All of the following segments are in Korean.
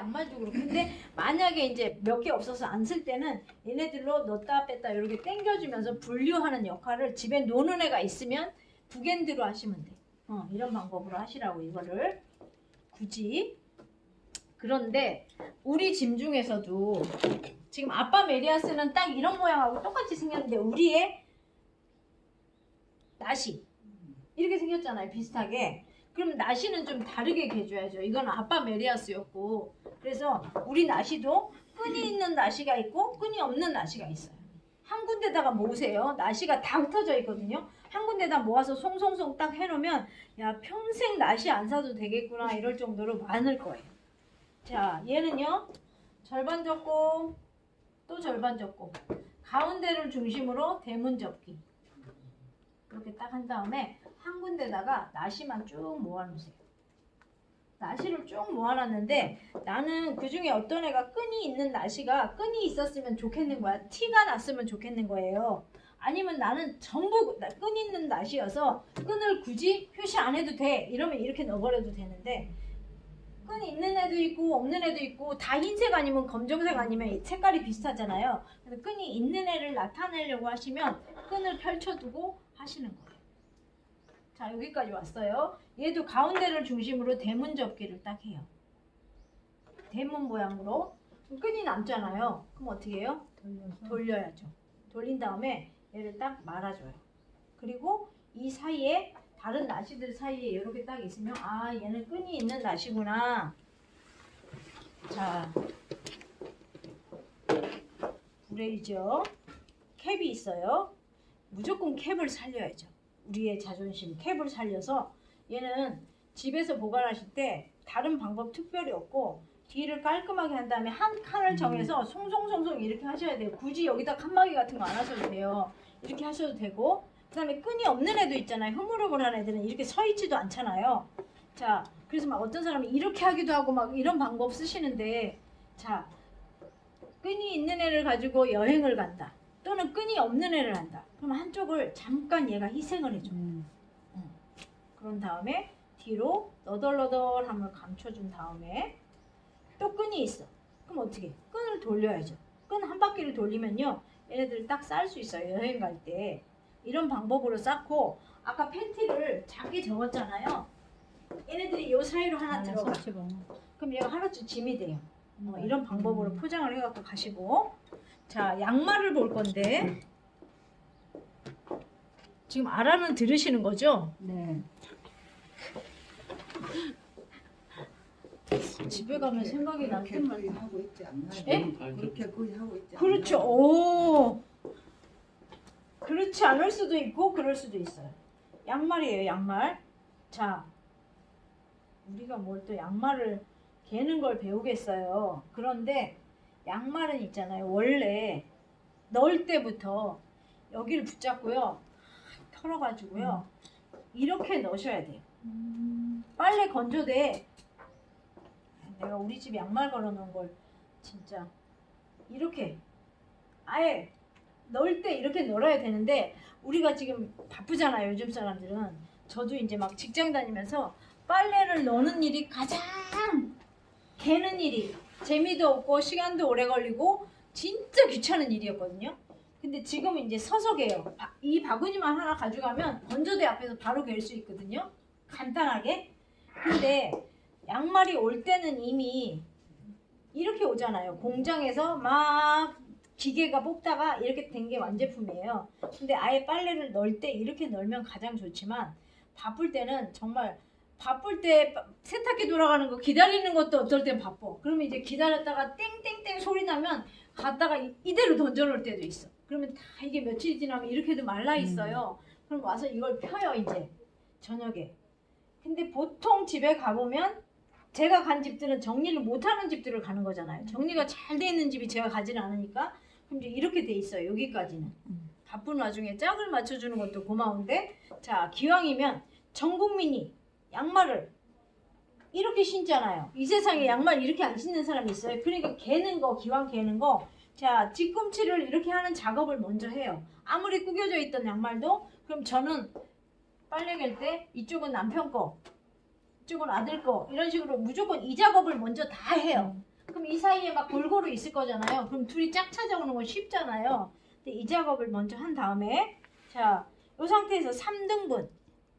양말도 그렇고. 근데 만약에 이제 몇 개 없어서 안 쓸 때는 얘네들로 넣었다 뺐다 이렇게 당겨주면서 분류하는 역할을, 집에 노는 애가 있으면 북엔드로 하시면 돼. 이런 방법으로 하시라고, 이거를 굳이. 그런데 우리 짐 중에서도 지금 아빠 메리아스는 딱 이런 모양하고 똑같이 생겼는데 우리의 나시 이렇게 생겼잖아요, 비슷하게. 그럼 나시는 좀 다르게 개줘야죠. 이건 아빠 메리아스였고, 그래서 우리 나시도 끈이 있는 나시가 있고 끈이 없는 나시가 있어요. 한 군데다가 모으세요. 나시가 다 흩어져 있거든요. 한 군데다 모아서 송송송 딱 해놓으면 야, 평생 나시 안 사도 되겠구나 이럴 정도로 많을 거예요. 자, 얘는요, 절반 접고 또 절반 접고 가운데를 중심으로 대문 접기 이렇게 딱 한 다음에 한 군데다가 나시만 쭉 모아놓으세요. 나시를 쭉 모아놨는데 나는 그 중에 어떤 애가 끈이 있는 나시가 끈이 있었으면 좋겠는 거야. 티가 났으면 좋겠는 거예요. 아니면 나는 전부 끈 있는 나시여서 끈을 굳이 표시 안 해도 돼 이러면 이렇게 넣어버려도 되는데, 끈이 있는 애도 있고 없는 애도 있고 다 흰색 아니면 검정색 아니면 색깔이 비슷하잖아요. 그래서 끈이 있는 애를 나타내려고 하시면 끈을 펼쳐두고 하시는 거예요. 자, 여기까지 왔어요. 얘도 가운데를 중심으로 대문 접기를 딱 해요. 대문 모양으로. 끈이 남잖아요. 그럼 어떻게 해요? 돌려야죠. 돌린 다음에 얘를 딱 말아줘요. 그리고 이 사이에 다른 나시들 사이에 이렇게 딱 있으면 아, 얘는 끈이 있는 나시구나. 자, 브레이저 캡이 있어요. 무조건 캡을 살려야죠. 우리의 자존심, 캡을 살려서 얘는 집에서 보관하실 때 다른 방법 특별히 없고 뒤를 깔끔하게 한 다음에 한 칸을 정해서 송송송송 이렇게 하셔야 돼요. 굳이 여기다 칸막이 같은 거 안 하셔도 돼요. 이렇게 하셔도 되고, 그 다음에 끈이 없는 애도 있잖아요. 흐물흐물한 애들은 이렇게 서 있지도 않잖아요. 자, 그래서 막 어떤 사람이 이렇게 하기도 하고 막 이런 방법 쓰시는데, 자, 끈이 있는 애를 가지고 여행을 간다. 또는 끈이 없는 애를 한다. 그럼 한쪽을 잠깐 얘가 희생을 해줘. 그런 다음에 뒤로 너덜너덜함을 감춰준 다음에 또 끈이 있어. 그럼 어떻게 해? 끈을 돌려야죠. 끈 한 바퀴를 돌리면요, 얘네들을 딱 쌀 수 있어요. 여행 갈 때. 이런 방법으로 쌓고, 아까 팬티를 작게 접었잖아요. 얘네들이 요 사이로 하나 들어가. 그럼 얘가 하나쯤 짐이 돼요. 이런 방법으로 포장을 해갖고 가시고. 자, 양말을 볼 건데 지금 아라는 들으시는 거죠? 네. 집에 가면 생각이 났던 말 하고 있지 않나요? 예? 그렇게 거의 하고 있지 않나요? 그렇죠. 오, 그렇지 않을 수도 있고 그럴 수도 있어요. 양말이에요, 양말. 자, 우리가 뭘 또 양말을 개는 걸 배우겠어요. 그런데 양말은 있잖아요, 원래 넣을 때부터 여기를 붙잡고요, 털어가지고요, 이렇게 넣으셔야 돼요. 빨래 건조대에 내가 우리 집 양말 걸어놓은 걸 진짜 이렇게 아예 넣을 때 이렇게 널어야 되는데, 우리가 지금 바쁘잖아요, 요즘 사람들은. 저도 이제 막 직장 다니면서 빨래를 넣는 일이 가장, 개는 일이 재미도 없고 시간도 오래 걸리고 진짜 귀찮은 일이었거든요. 근데 지금은 이제 서서 개요. 이 바구니만 하나 가져가면 건조대 앞에서 바로 갤 수 있거든요, 간단하게. 근데 양말이 올 때는 이미 이렇게 오잖아요. 공장에서 막 기계가 뽑다가 이렇게 된 게 완제품이에요. 근데 아예 빨래를 넣을 때 이렇게 넣으면 가장 좋지만, 바쁠 때는 정말 바쁠 때 세탁기 돌아가는 거 기다리는 것도 어떨 땐 바빠. 그러면 이제 기다렸다가 땡땡땡 소리 나면 갔다가 이대로 던져놓을 때도 있어. 그러면 다 이게 며칠 지나면 이렇게도 말라 있어요. 그럼 와서 이걸 펴요, 이제 저녁에. 근데 보통 집에 가보면, 제가 간 집들은 정리를 못하는 집들을 가는 거잖아요. 정리가 잘 돼 있는 집이 제가 가지는 않으니까. 그럼 이제 이렇게 돼 있어요, 여기까지는. 바쁜 와중에 짝을 맞춰주는 것도 고마운데, 자, 기왕이면 전 국민이 양말을 이렇게 신잖아요. 이 세상에 양말 이렇게 안 신는 사람이 있어요? 그러니까 개는 거, 기왕 개는 거, 자, 뒤꿈치를 이렇게 하는 작업을 먼저 해요. 아무리 구겨져 있던 양말도. 그럼 저는 빨래 갤 때 이쪽은 남편 거, 이쪽은 아들 거, 이런 식으로 무조건 이 작업을 먼저 다 해요. 이 사이에 막 골고루 있을 거잖아요. 그럼 둘이 짝 찾아오는 건 쉽잖아요. 근데 이 작업을 먼저 한 다음에 자, 이 상태에서 3등분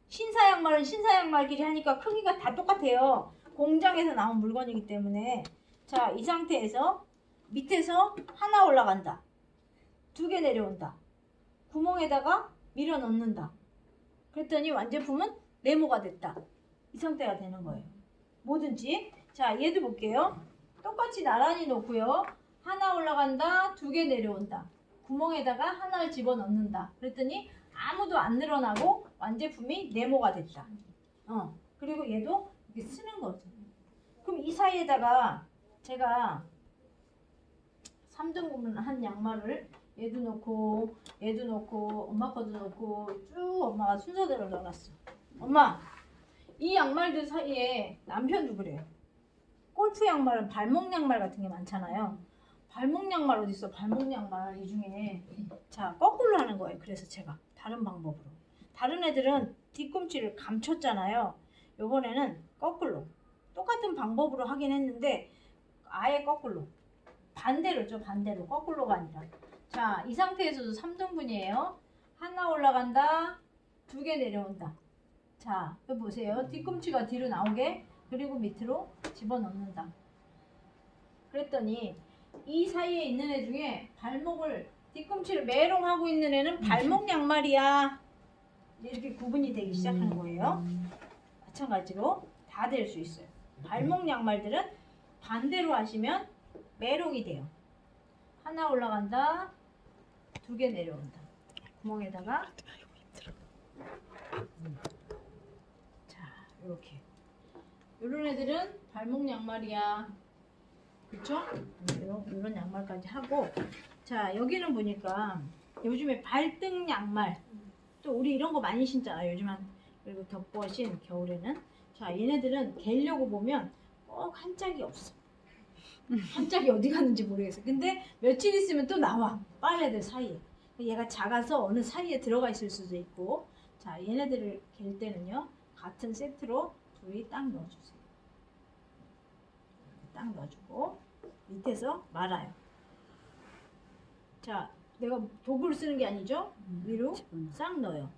신사 양말은 신사 양말끼리 하니까 크기가 다 똑같아요. 공장에서 나온 물건이기 때문에 자, 이 상태에서 밑에서 하나 올라간다. 2개 내려온다. 구멍에다가 밀어 넣는다. 그랬더니 완제품은 네모가 됐다. 이 상태가 되는 거예요. 뭐든지. 자, 얘도 볼게요. 똑같이 나란히 놓고요. 하나 올라간다. 2개 내려온다. 구멍에다가 하나를 집어넣는다. 그랬더니 아무도 안 늘어나고 완제품이 네모가 됐다. 그리고 얘도 이렇게 쓰는 거죠. 그럼 이 사이에다가 제가 3등분을 한 양말을 얘도 넣고 얘도 넣고 엄마 거도 넣고 쭉 엄마가 순서대로 넣어놨어. 엄마, 이 양말들 사이에 남편도 그래요. 골프 양말은 발목 양말 같은 게 많잖아요. 발목 양말 어디 있어? 발목 양말 이 중에 자, 거꾸로 하는 거예요. 그래서 제가 다른 방법으로. 다른 애들은 뒤꿈치를 감췄잖아요. 요번에는 거꾸로 똑같은 방법으로 하긴 했는데 아예 거꾸로 반대로죠. 반대로 거꾸로가 아니라. 자, 이 상태에서도 3등분이에요. 하나 올라간다. 2개 내려온다. 자, 여기 보세요. 뒤꿈치가 뒤로 나오게 그리고 밑으로 집어넣는다. 그랬더니 이 사이에 있는 애 중에 발목을 뒤꿈치를 메롱하고 있는 애는 발목 양말이야. 이렇게 구분이 되기 시작하는 거예요. 마찬가지로 다 될 수 있어요. 발목 양말들은 반대로 하시면 메롱이 돼요. 하나 올라간다. 2개 내려온다. 구멍에다가 자, 이렇게 이런 애들은 발목 양말이야. 그쵸? 이런 양말까지 하고 자, 여기는 보니까 요즘에 발등 양말 또 우리 이런 거 많이 신잖아요. 요즘 그리고 덮버신 겨울에는 자, 얘네들은 개려고 보면 꼭 한 짝이 없어. 한 짝이 어디 갔는지 모르겠어. 근데 며칠 있으면 또 나와. 빨래들 사이에. 얘가 작아서 어느 사이에 들어가 있을 수도 있고 자, 얘네들을 갤 때는요. 같은 세트로 둘이 딱 넣어주세요. 딱 넣어주고 밑에서 말아요. 자, 내가 도구를 쓰는 게 아니죠. 위로 싹 넣어요.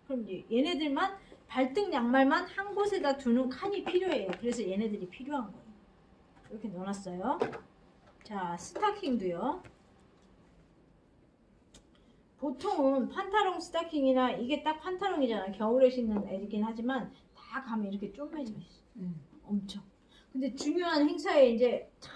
그럼 이제 얘네들만 발등 양말만 한 곳에다 두는 칸이 필요해요. 그래서 얘네들이 필요한 거예요. 이렇게 넣어놨어요. 자, 스타킹도요. 보통은 판타롱 스타킹이나 이게 딱 판타롱이잖아. 겨울에 신는 애이긴 하지만 다 가면 이렇게 쪼매져 있어. 엄청. 근데 중요한 행사에 이제 다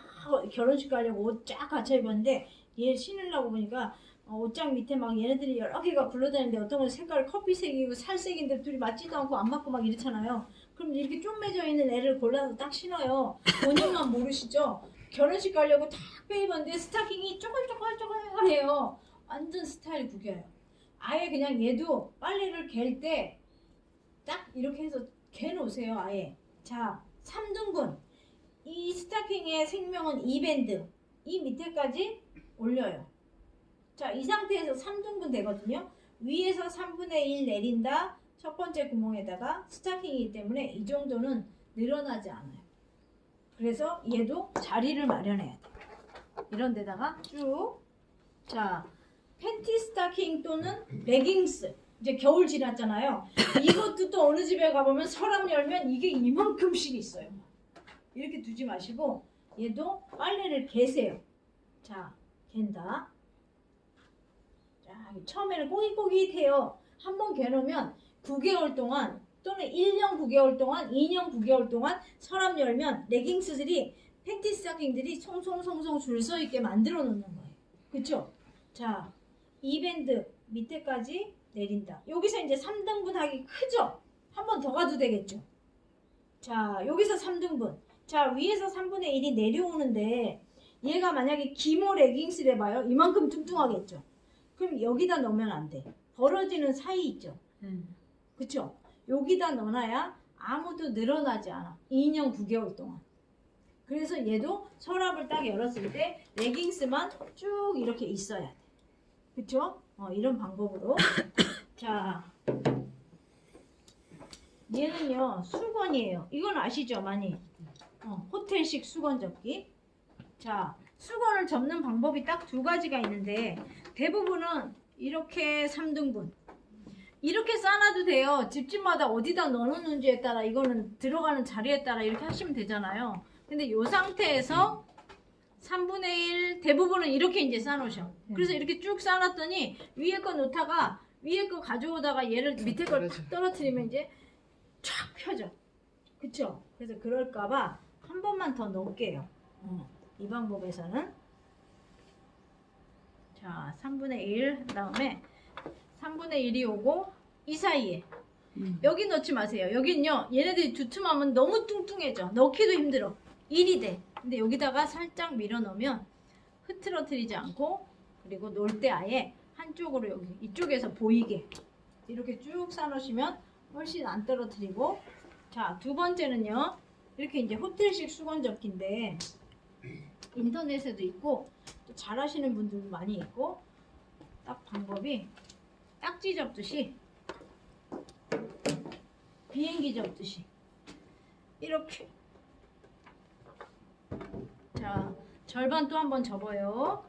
결혼식 가려고 옷 쫙 갖춰 입었는데 얘 신으려고 보니까 옷장 밑에 막 얘네들이 여러 개가 굴러다니는데 어떤 건 색깔 커피색이고 살색인데 둘이 맞지도 않고 안 맞고 막 이렇잖아요. 그럼 이렇게 쪼매져 있는 애를 골라서 딱 신어요. 본인만 모르시죠? 결혼식 가려고 딱 빼입었는데 스타킹이 쪼글쪼글쪼글해요. 완전 스타일 구겨요. 아예 그냥 얘도 빨래를 갤 때 딱 이렇게 해서 개 놓으세요. 아예. 자, 3등분. 이 스타킹의 생명은 2밴드. 이 밑에까지 올려요. 자, 이 상태에서 3등분 되거든요. 위에서 3분의 1 내린다. 첫 번째 구멍에다가 스타킹이기 때문에 이 정도는 늘어나지 않아요. 그래서 얘도 자리를 마련해야 돼. 이런 데다가 쭉. 자, 팬티 스타킹 또는 레깅스. 이제 겨울 지났잖아요. 이것도 또 어느 집에 가보면 서랍 열면 이게 이만큼씩 있어요. 이렇게 두지 마시고 얘도 빨래를 개세요. 자, 갠다. 자, 처음에는 꼬깃꼬깃해요. 한번 개놓으면 9개월 동안 또는 1년 9개월 동안 2년 9개월 동안 서랍 열면 레깅스들이 팬티 스타킹들이 송송송송 줄 서 있게 만들어 놓는 거예요. 그쵸? 자, 이 밴드 밑에까지 내린다. 여기서 이제 3등분 하기 크죠? 한 번 더 가도 되겠죠? 자, 여기서 3등분. 자, 위에서 3분의 1이 내려오는데 얘가 만약에 기모 레깅스를 해봐요. 이만큼 뚱뚱하겠죠? 그럼 여기다 넣으면 안 돼. 벌어지는 사이 있죠? 그쵸? 여기다 넣어놔야 아무도 늘어나지 않아. 2년 9개월 동안. 그래서 얘도 서랍을 딱 열었을 때 레깅스만 쭉 이렇게 있어야 돼. 그쵸? 이런 방법으로. 자, 얘는요 수건이에요. 이건 아시죠? 많이 호텔식 수건 접기. 자, 수건을 접는 방법이 딱 두 가지가 있는데 대부분은 이렇게 3등분 이렇게 싸놔도 돼요. 집집마다 어디다 넣어놓는지에 따라 이거는 들어가는 자리에 따라 이렇게 하시면 되잖아요. 근데 이 상태에서 3분의 1 대부분은 이렇게 이제 싸놓으셔. 그래서 이렇게 쭉 싸놨더니 위에 거 놓다가 위에 거 가져오다가 얘를 밑에 걸 탁 떨어뜨리면 이제 촥 펴져. 그쵸? 그래서 그럴까봐 한 번만 더 넣을게요. 이 방법에서는 자 3분의 1 그 다음에 3분의 1이 오고 이 사이에 여기 넣지 마세요. 여긴요 얘네들이 두툼하면 너무 뚱뚱해져. 넣기도 힘들어. 1이 돼. 근데 여기다가 살짝 밀어 넣으면 흐트러뜨리지 않고 그리고 놓을 때 아예 한쪽으로 여기 이쪽에서 보이게 이렇게 쭉 싸놓으시면 훨씬 안 떨어뜨리고 자 두 번째는요 이렇게 이제 호텔식 수건 접기인데 인터넷에도 있고 또 잘하시는 분들도 많이 있고 딱 방법이 딱지 접듯이 비행기 접듯이 이렇게 자 절반 또 한번 접어요.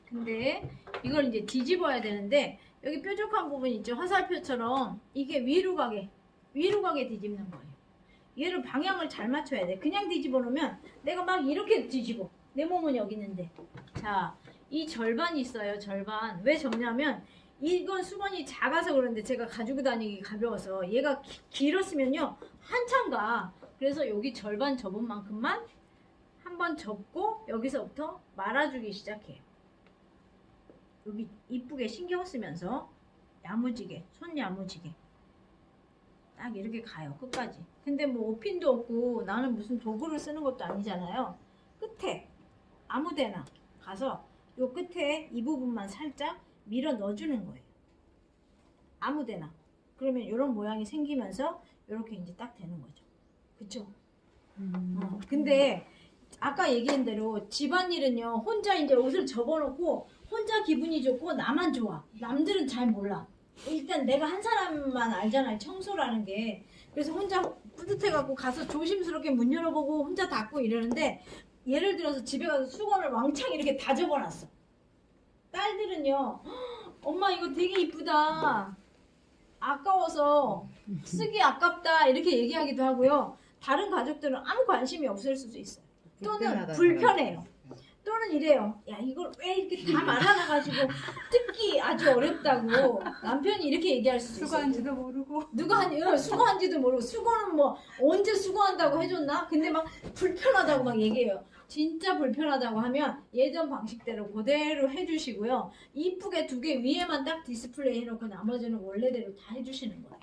근데 이걸 이제 뒤집어야 되는데 여기 뾰족한 부분 있죠 화살표처럼 이게 위로 가게 뒤집는 거예요. 얘를 방향을 잘 맞춰야 돼. 그냥 뒤집어 놓으면 내가 막 이렇게 뒤집어 내 몸은 여기 있는데 자 이 절반이 있어요. 절반 왜 접냐면 이건 수건이 작아서 그런데 제가 가지고 다니기 가벼워서 얘가 길었으면요 한참 가. 그래서 여기 절반 접은 만큼만 한번 접고 여기서부터 말아주기 시작해요. 여기 이쁘게 신경 쓰면서 야무지게 손 야무지게 딱 이렇게 가요 끝까지. 근데 뭐 오핀도 없고 나는 무슨 도구를 쓰는 것도 아니잖아요. 끝에 아무데나 가서 요 끝에 이 부분만 살짝 밀어 넣어주는 거예요. 아무데나. 그러면 이런 모양이 생기면서 이렇게 이제 딱 되는 거죠. 그쵸? 근데 아까 얘기한 대로 집안일은요 혼자 이제 옷을 접어놓고 혼자 기분이 좋고 나만 좋아. 남들은 잘 몰라. 일단 내가 한 사람만 알잖아요 청소라는 게. 그래서 혼자 뿌듯해갖고 가서 조심스럽게 문 열어보고 혼자 닫고 이러는데 예를 들어서 집에 가서 수건을 왕창 이렇게 다 접어놨어. 딸들은요 엄마 이거 되게 이쁘다 아까워서 쓰기 아깝다 이렇게 얘기하기도 하고요. 다른 가족들은 아무 관심이 없을 수도 있어요. 또는 불편해요. 또는 이래요. 야 이걸 왜 이렇게 다 말아놔가지고 뜯기 아주 어렵다고 남편이 이렇게 얘기할 수도 있어요. 수고한지도 모르고 누가 수거한지도 모르고 수거는 뭐 언제 수거한다고 해줬나? 근데 막 불편하다고 막 얘기해요. 진짜 불편하다고 하면 예전 방식대로 그대로 해주시고요. 이쁘게 두 개 위에만 딱 디스플레이 해놓고 나머지는 원래대로 다 해주시는 거예요.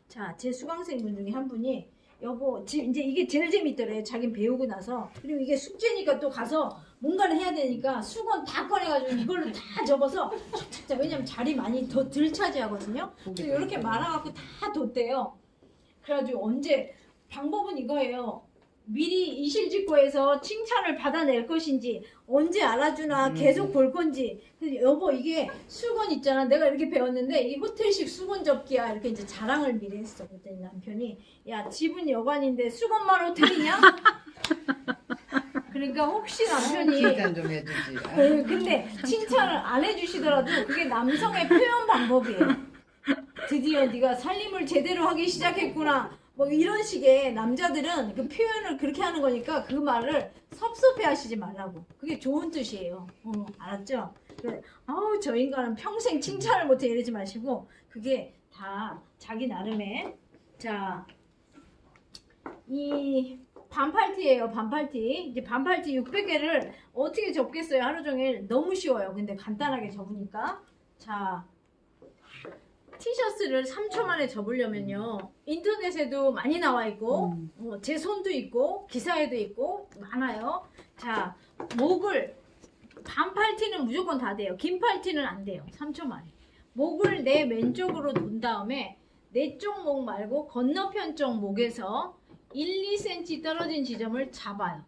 자, 제 수강생분 중에 한 분이 여보 이제 이게 제일 재밌더래요. 자긴 배우고 나서. 그리고 이게 숙제니까 또 가서 뭔가를 해야 되니까 수건 다 꺼내가지고 이걸로 다 접어서 착착착 왜냐면 자리 많이 더 덜 차지하거든요. 그래서 이렇게 말아갖고 다 뒀대요. 그래가지고 언제 방법은 이거예요. 미리 이실직고해서 칭찬을 받아낼 것인지 언제 알아주나 계속 볼 건지. 그래서 여보 이게 수건 있잖아. 내가 이렇게 배웠는데 이게 호텔식 수건 접기야. 이렇게 이제 자랑을 미리 했어. 그랬더니 남편이 야 집은 여관인데 수건만 호텔이냐? 그러니까 혹시 남편이 칭찬 좀 해주지. 근데 칭찬을 안 해주시더라도 그게 남성의 표현 방법이에요. 드디어 네가 살림을 제대로 하기 시작했구나. 뭐 이런 식의 남자들은 그 표현을 그렇게 하는 거니까 그 말을 섭섭해 하시지 말라고. 그게 좋은 뜻이에요. 알았죠? 그래, 아우 저 인간은 평생 칭찬을 못해 이러지 마시고 그게 다 자기 나름의 자 이 반팔티예요. 반팔티. 이제 반팔티 600개를 어떻게 접겠어요? 하루 종일 너무 쉬워요. 근데 간단하게 접으니까 자 티셔츠를 3초 만에 접으려면요 인터넷에도 많이 나와 있고 제 손도 있고 기사에도 있고 많아요. 자 목을 반팔티는 무조건 다 돼요. 긴 팔티는 안 돼요. 3초 만에 목을 내 왼쪽으로 둔 다음에 내 쪽 목 말고 건너편 쪽 목에서 1, 2cm 떨어진 지점을 잡아요.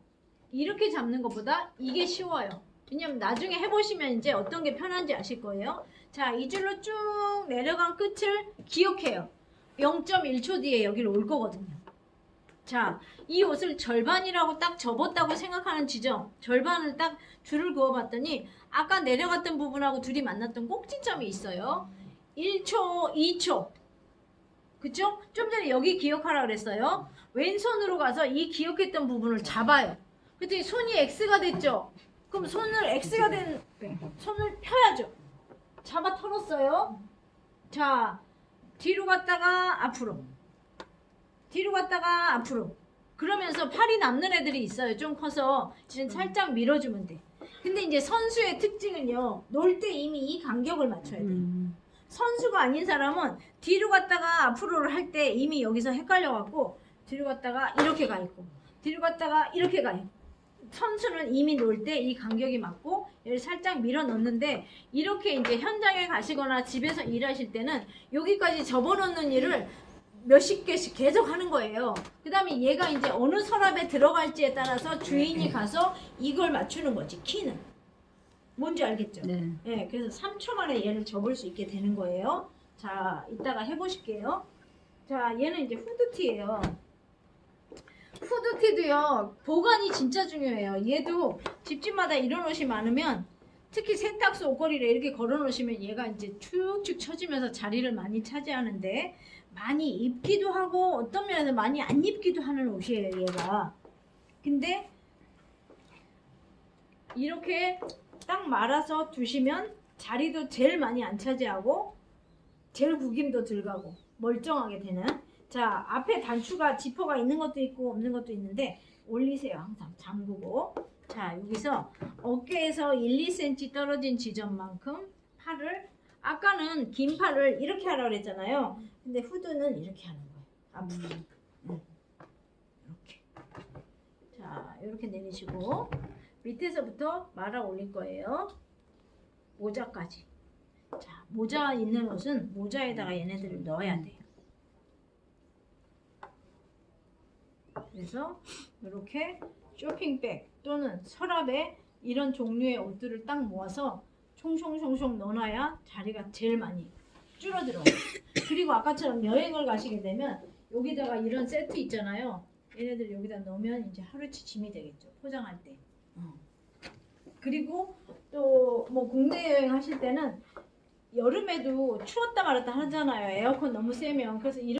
이렇게 잡는 것보다 이게 쉬워요. 왜냐면 나중에 해보시면 이제 어떤 게 편한지 아실 거예요. 자, 이 줄로 쭉 내려간 끝을 기억해요. 0.1초 뒤에 여기로 올 거거든요. 자, 이 옷을 절반이라고 딱 접었다고 생각하는 지점, 절반을 딱 줄을 그어봤더니 아까 내려갔던 부분하고 둘이 만났던 꼭지점이 있어요. 1초, 2초. 그쵸? 좀 전에 여기 기억하라 그랬어요. 왼손으로 가서 이 기억했던 부분을 잡아요. 그랬더니 손이 X가 됐죠? 그럼 손을 X가 된 손을 펴야죠. 잡아 털었어요. 자, 뒤로 갔다가 앞으로. 뒤로 갔다가 앞으로. 그러면서 팔이 남는 애들이 있어요. 좀 커서 지금 살짝 밀어주면 돼. 근데 이제 선수의 특징은요. 놀 때 이미 이 간격을 맞춰야 돼요. 선수가 아닌 사람은 뒤로 갔다가 앞으로를 할 때 이미 여기서 헷갈려갖고 뒤로 갔다가 이렇게 가 있고 뒤로 갔다가 이렇게 가 있고 선수는 이미 놀 때 이 간격이 맞고 얘를 살짝 밀어 넣는데 이렇게 이제 현장에 가시거나 집에서 일하실 때는 여기까지 접어놓는 일을 몇십 개씩 계속 하는 거예요. 그 다음에 얘가 이제 어느 서랍에 들어갈지에 따라서 주인이 가서 이걸 맞추는 거지, 키는. 뭔지 알겠죠? 네. 네, 그래서 3초 만에 얘를 접을 수 있게 되는 거예요. 자, 이따가 해보실게요. 자, 얘는 이제 후드티예요. 후드티도요, 보관이 진짜 중요해요. 얘도 집집마다 이런 옷이 많으면 특히 세탁소 옷걸이를 이렇게 걸어 놓으시면 얘가 이제 축축 처지면서 자리를 많이 차지하는데 많이 입기도 하고 어떤 면에서 많이 안 입기도 하는 옷이에요, 얘가. 근데 이렇게 딱 말아서 두시면 자리도 제일 많이 안 차지하고 제일 구김도 덜 가고 멀쩡하게 되는. 자, 앞에 단추가 지퍼가 있는 것도 있고 없는 것도 있는데 올리세요. 항상 잠그고. 자, 여기서 어깨에서 1, 2cm 떨어진 지점만큼 팔을, 아까는 긴 팔을 이렇게 하라고 그랬잖아요. 근데 후드는 이렇게 하는 거예요. 앞으로. 이렇게. 자, 이렇게 내리시고 밑에서부터 말아 올릴 거예요. 모자까지. 자, 모자 있는 옷은 모자에다가 얘네들을 넣어야 돼요. 그래서 이렇게 쇼핑백 또는 서랍에 이런 종류의 옷들을 딱 모아서 총총총총 넣어놔야 자리가 제일 많이 줄어들어요. 그리고 아까처럼 여행을 가시게 되면 여기다가 이런 세트 있잖아요. 얘네들 여기다 넣으면 이제 하루치 짐이 되겠죠. 포장할 때. 그리고 또 뭐 국내 여행 하실 때는 여름에도 추웠다 말았다 하잖아요. 에어컨 너무 세면. 그래서 이런